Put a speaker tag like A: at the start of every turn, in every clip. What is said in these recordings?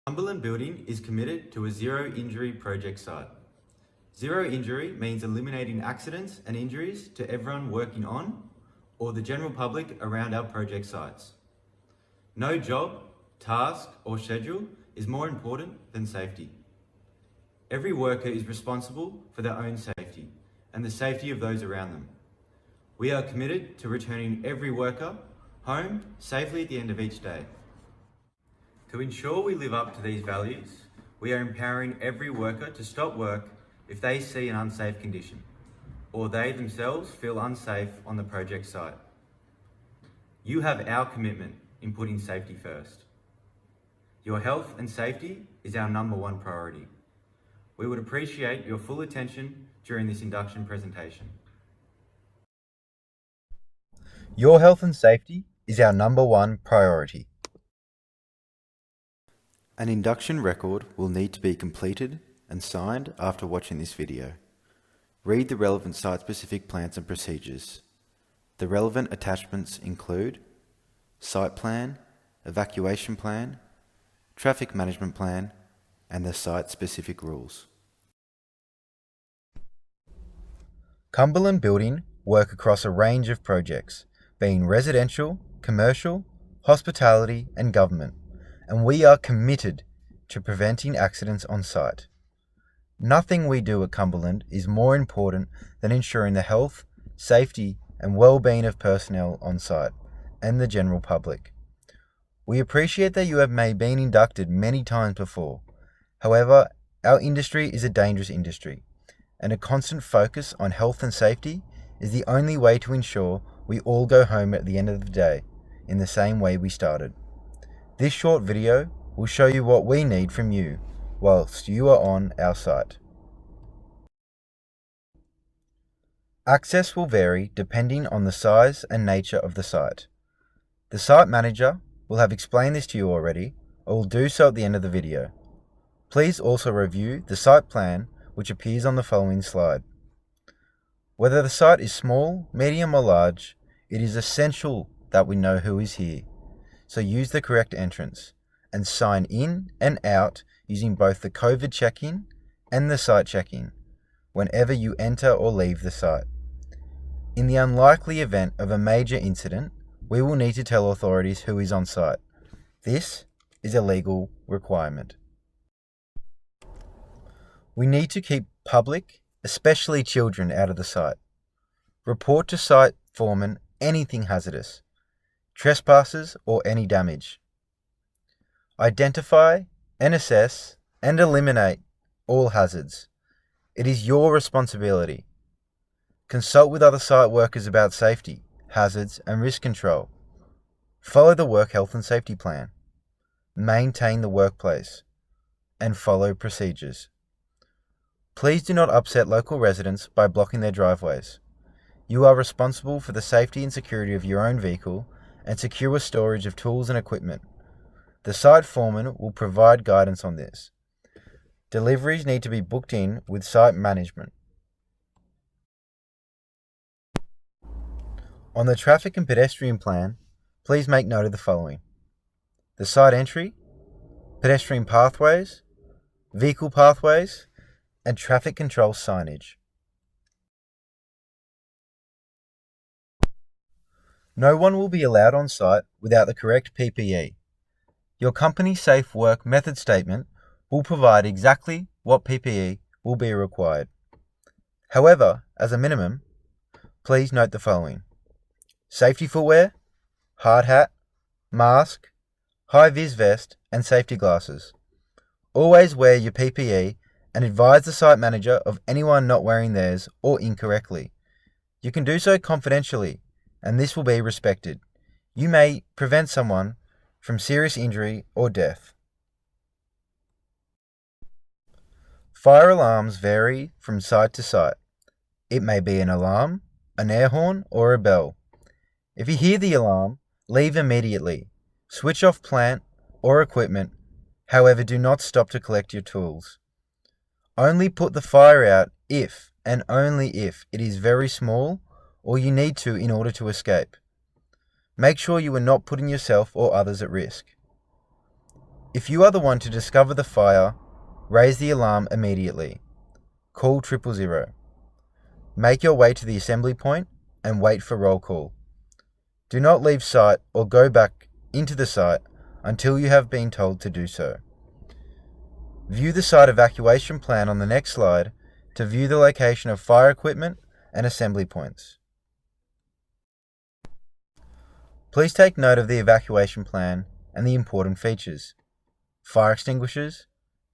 A: Cumberland Building is committed to a zero-injury project site. Zero injury means eliminating accidents and injuries to everyone working on or the general public around our project sites. No job, task, or schedule is more important than safety. Every worker is responsible for their own safety and the safety of those around them. We are committed to returning every worker home safely at the end of each day. To ensure we live up to these values, we are empowering every worker to stop work if they see an unsafe condition, or they themselves feel unsafe on the project site. You have our commitment in putting safety first. Your health and safety is our #1 priority. We would appreciate your full attention during this induction presentation. Your health and safety is our #1 priority. An induction record will need to be completed and signed after watching this video. Read the relevant site-specific plans and procedures. The relevant attachments include site plan, evacuation plan, traffic management plan, and the site-specific rules. Cumberland Building work across a range of projects, being residential, commercial, hospitality, and government, and we are committed to preventing accidents on site. Nothing we do at Cumberland is more important than ensuring the health, safety, and well-being of personnel on site and the general public. We appreciate that you have been inducted many times before. However, our industry is a dangerous industry, and a constant focus on health and safety is the only way to ensure we all go home at the end of the day in the same way we started. This short video will show you what we need from you whilst you are on our site. Access will vary depending on the size and nature of the site. The site manager will have explained this to you already, or will do so at the end of the video. Please also review the site plan which appears on the following slide. Whether the site is small, medium or large, it is essential that we know who is here. So use the correct entrance and sign in and out using both the COVID check-in and the site check-in whenever you enter or leave the site. In the unlikely event of a major incident, we will need to tell authorities who is on site. This is a legal requirement. We need to keep public, especially children, out of the site. Report to site foreman anything hazardous, trespassers or any damage. Identify and assess and eliminate all hazards. It is your responsibility. Consult with other site workers about safety, hazards and risk control. Follow the work health and safety plan. Maintain the workplace and follow procedures. Please do not upset local residents by blocking their driveways. You are responsible for the safety and security of your own vehicle and secure storage of tools and equipment. The site foreman will provide guidance on this. Deliveries need to be booked in with site management. On the traffic and pedestrian plan, please make note of the following: the site entry, pedestrian pathways, vehicle pathways, and traffic control signage. No one will be allowed on site without the correct PPE. Your company safe work method statement will provide exactly what PPE will be required. However, as a minimum, please note the following: safety footwear, hard hat, mask, high-vis vest, and safety glasses. Always wear your PPE and advise the site manager of anyone not wearing theirs or incorrectly. You can do so confidentially, and this will be respected. You may prevent someone from serious injury or death. Fire alarms vary from site to site. It may be an alarm, an air horn, or a bell. If you hear the alarm, leave immediately. Switch off plant or equipment. However, do not stop to collect your tools. Only put the fire out if and only if it is very small or you need to in order to escape. Make sure you are not putting yourself or others at risk. If you are the one to discover the fire, raise the alarm immediately. Call 000. Make your way to the assembly point and wait for roll call. Do not leave site or go back into the site until you have been told to do so. View the site evacuation plan on the next slide to view the location of fire equipment and assembly points. Please take note of the evacuation plan and the important features: fire extinguishers,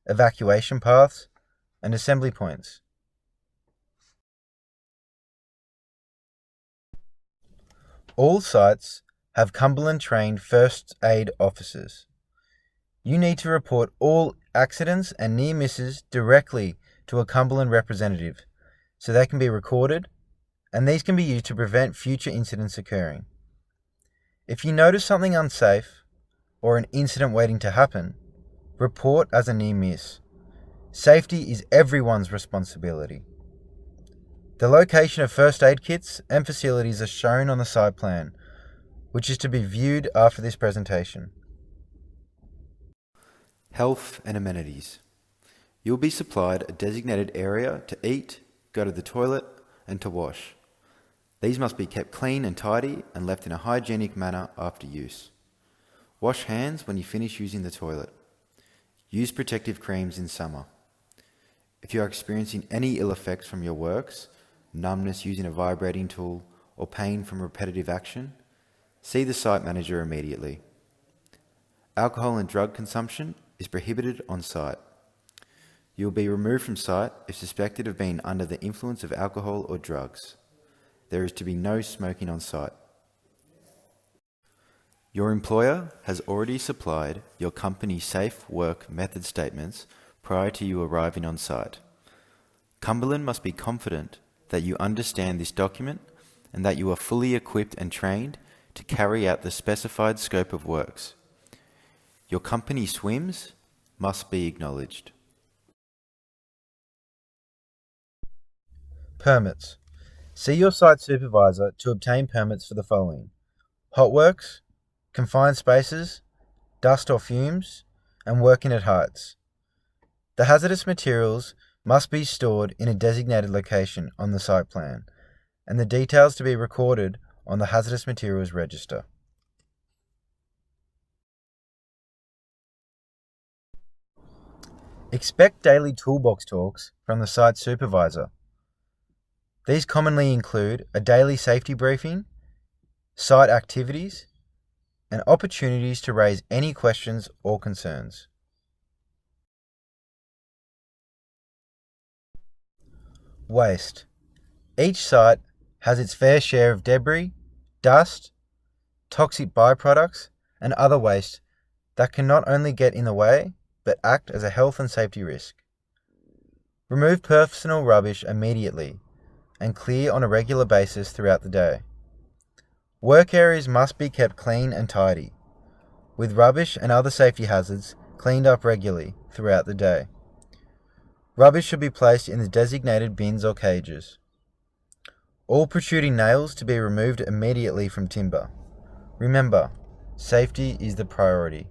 A: evacuation paths, and assembly points. All sites have Cumberland-trained first aid officers. You need to report all accidents and near misses directly to a Cumberland representative so they can be recorded, and these can be used to prevent future incidents occurring. If you notice something unsafe or an incident waiting to happen, report as a near miss. Safety is everyone's responsibility. The location of first aid kits and facilities are shown on the site plan, which is to be viewed after this presentation. Health and amenities. You will be supplied a designated area to eat, go to the toilet, and to wash. These must be kept clean and tidy and left in a hygienic manner after use. Wash hands when you finish using the toilet. Use protective creams in summer. If you are experiencing any ill effects from your works, numbness using a vibrating tool, or pain from repetitive action, see the site manager immediately. Alcohol and drug consumption is prohibited on site. You will be removed from site if suspected of being under the influence of alcohol or drugs. There is to be no smoking on site. Your employer has already supplied your company safe work method statements prior to you arriving on site. Cumberland must be confident that you understand this document and that you are fully equipped and trained to carry out the specified scope of works. Your company SWIMs must be acknowledged. Permits. See your site supervisor to obtain permits for the following: hot works, confined spaces, dust or fumes, and working at heights. The hazardous materials must be stored in a designated location on the site plan, and the details to be recorded on the hazardous materials register. Expect daily toolbox talks from the site supervisor. These commonly include a daily safety briefing, site activities, and opportunities to raise any questions or concerns. Waste. Each site has its fair share of debris, dust, toxic byproducts, and other waste that can not only get in the way, but act as a health and safety risk. Remove personal rubbish immediately and clear on a regular basis throughout the day. Work areas must be kept clean and tidy, with rubbish and other safety hazards cleaned up regularly throughout the day. Rubbish should be placed in the designated bins or cages. All protruding nails to be removed immediately from timber. Remember, safety is the priority.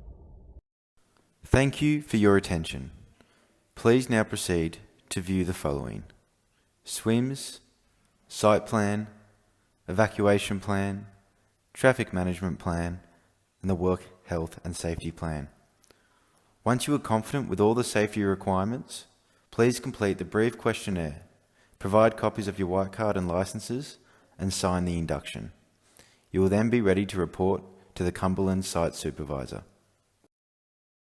A: Thank you for your attention. Please now proceed to view the following: SWIMS, site plan, evacuation plan, traffic management plan, and the work health and safety plan. Once you are confident with all the safety requirements, please complete the brief questionnaire, provide copies of your white card and licenses, and sign the induction. You will then be ready to report to the Cumberland site supervisor.